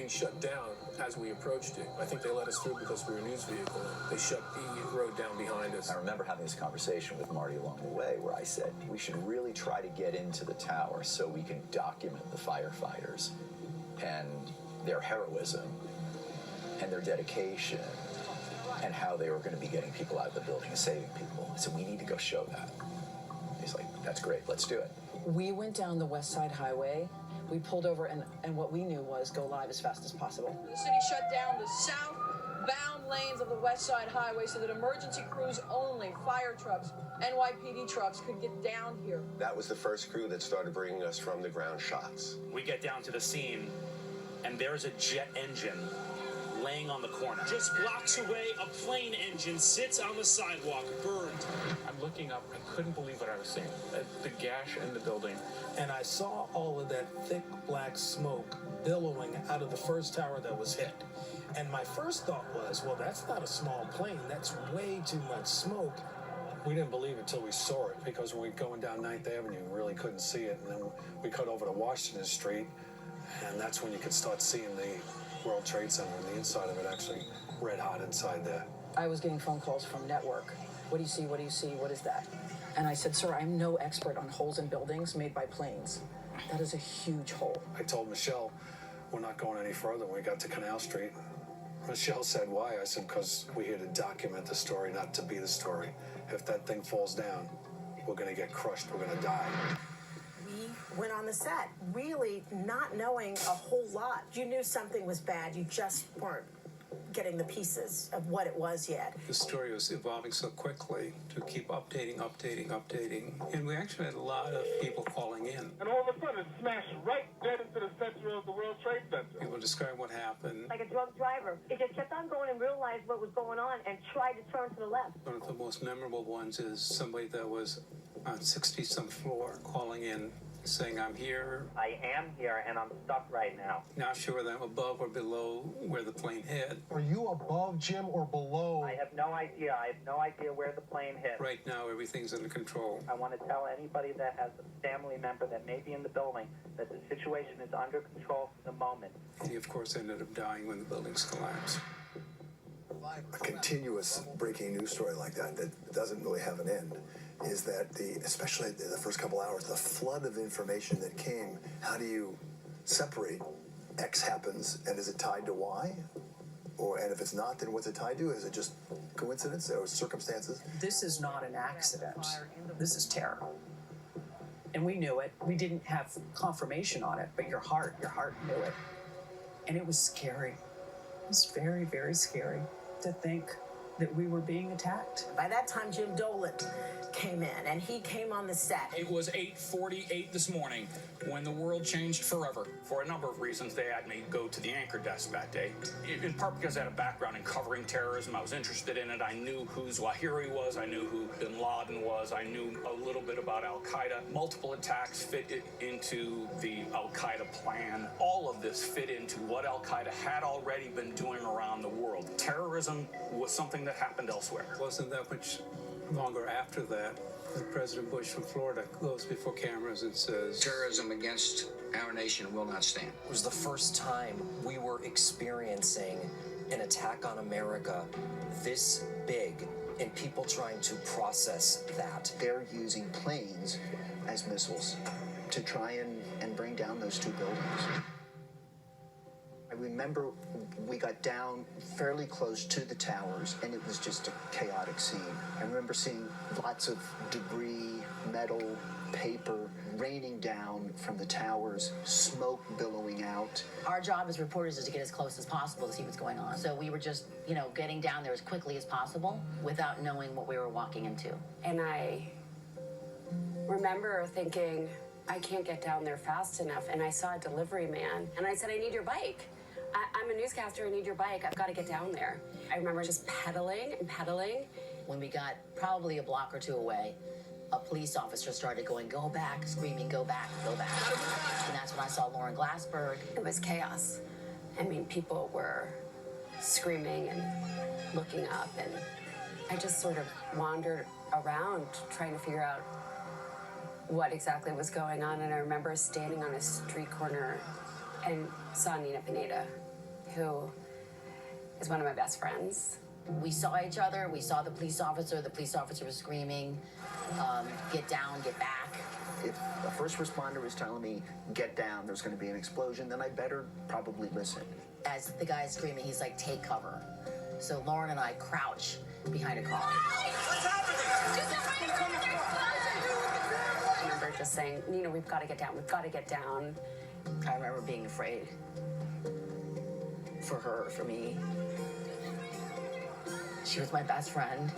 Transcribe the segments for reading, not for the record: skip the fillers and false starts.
being shut down as we approached it. I think they let us through because we were a news vehicle. They shut the road down behind us. I remember having this conversation with Marty along the way where I said, we should really try to get into the tower so we can document the firefighters and their heroism and their dedication and how they were going to be getting people out of the building and saving people. I said, we need to go show that. He's like, that's great, let's do it. We went down the West Side Highway. We pulled over, and what we knew was go live as fast as possible. The city shut down the southbound lanes of the West Side Highway so that emergency crews only, fire trucks, NYPD trucks, could get down here. That was the first crew that started bringing us from the ground shots. We get down to the scene, and there's a jet engine laying on the corner. Just blocks away, a plane engine sits on the sidewalk, burned. I'm looking up, I couldn't believe what I was seeing. The gash in the building. And I saw all of that thick black smoke billowing out of the first tower that was hit. And my first thought was, well, that's not a small plane. That's way too much smoke. We didn't believe it till we saw it, because when we were going down 9th Avenue, we really couldn't see it. And then we cut over to Washington Street, and that's when you could start seeing the World Trade Center and the inside of it actually red hot inside there. I was getting phone calls from Network. What do you see? What do you see? What is that? And I said, sir, I'm no expert on holes in buildings made by planes. That is a huge hole. I told Michelle, we're not going any further when we got to Canal Street. Michelle said, why? I said, because we're here to document the story, not to be the story. If that thing falls down, we're going to get crushed. We're going to die. We went on the set, really not knowing a whole lot. You knew something was bad. You just weren't getting the pieces of what it was yet. The story was evolving so quickly to keep updating. And we actually had a lot of people calling in. And all of a sudden, it smashed right dead into the center of the World Trade Center. People described what happened. Like a drunk driver. It just kept on going and realized what was going on and tried to turn to the left. One of the most memorable ones is somebody that was on 60-some floor calling in, saying, I'm here. I am here, and I'm stuck right now. Not sure that I'm above or below where the plane hit. Are you above, Jim, or below? I have no idea. I have no idea where the plane hit. Right now, everything's under control. I want to tell anybody that has a family member that may be in the building that the situation is under control for the moment. And he, of course, ended up dying when the buildings collapsed. A continuous breaking news story like that doesn't really have an end is that especially the first couple hours, the flood of information that came. How do you separate X happens and is it tied to Y? And if it's not, then what's it tied to? Is it just coincidence or circumstances? This is not an accident. This is terror. And we knew it. We didn't have confirmation on it, but your heart knew it. And it was scary. It was very, very scary to think that we were being attacked. By that time, Jim Dolan came in, and he came on the set. It was 8:48 this morning when the world changed forever. For a number of reasons, they had me go to the anchor desk that day. In part because I had a background in covering terrorism. I was interested in it. I knew who Zawahiri was. I knew who bin Laden was. I knew a little bit about Al-Qaeda. Multiple attacks fit into the Al-Qaeda plan. All of this fit into what Al-Qaeda had already been doing around the world. Terrorism was something that happened elsewhere. It wasn't that much longer after that, President Bush from Florida goes before cameras and says, terrorism against our nation will not stand. It was the first time we were experiencing an attack on America this big and people trying to process that. They're using planes as missiles to try and bring down those two buildings. I remember we got down fairly close to the towers, and it was just a chaotic scene. I remember seeing lots of debris, metal, paper raining down from the towers, smoke billowing out. Our job as reporters is to get as close as possible to see what's going on. So we were just, getting down there as quickly as possible without knowing what we were walking into. And I remember thinking, I can't get down there fast enough. And I saw a delivery man, and I said, I need your bike. I'm a newscaster, I need your bike. I've got to get down there. I remember just pedaling and pedaling. When we got probably a block or two away, a police officer started going, go back, screaming, go back, go back. And that's when I saw Lauren Glassberg. It was chaos. I mean, people were screaming and looking up, and I just sort of wandered around trying to figure out what exactly was going on. And I remember standing on a street corner and saw Nina Pineda who is one of my best friends. We saw each other. We saw the police officer. The police officer was screaming, get down, get back. If a first responder was telling me, get down, there's going to be an explosion, then I better probably listen. As the guy's screaming, he's like, take cover. So Lauren and I crouch behind a car. What's happening? I remember just saying, Nina, we've got to get down. We've got to get down. I remember being afraid for her, for me. She was my best friend.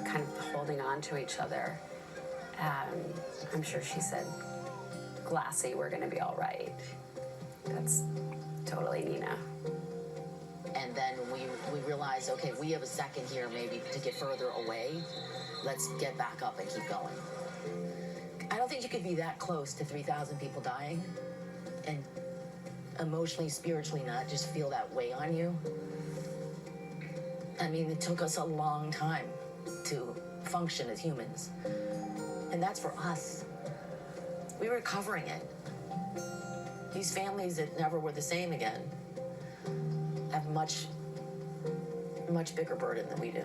Kind of holding on to each other. I'm sure she said, Glassy, we're going to be all right. That's totally Nina. And then we realized, okay, we have a second here maybe to get further away. Let's get back up and keep going. I don't think you could be that close to 3,000 people dying and emotionally, spiritually not just feel that weight on you. I mean, it took us a long time to function as humans. And that's for us. We were covering it. These families that never were the same again have much bigger burden than we do.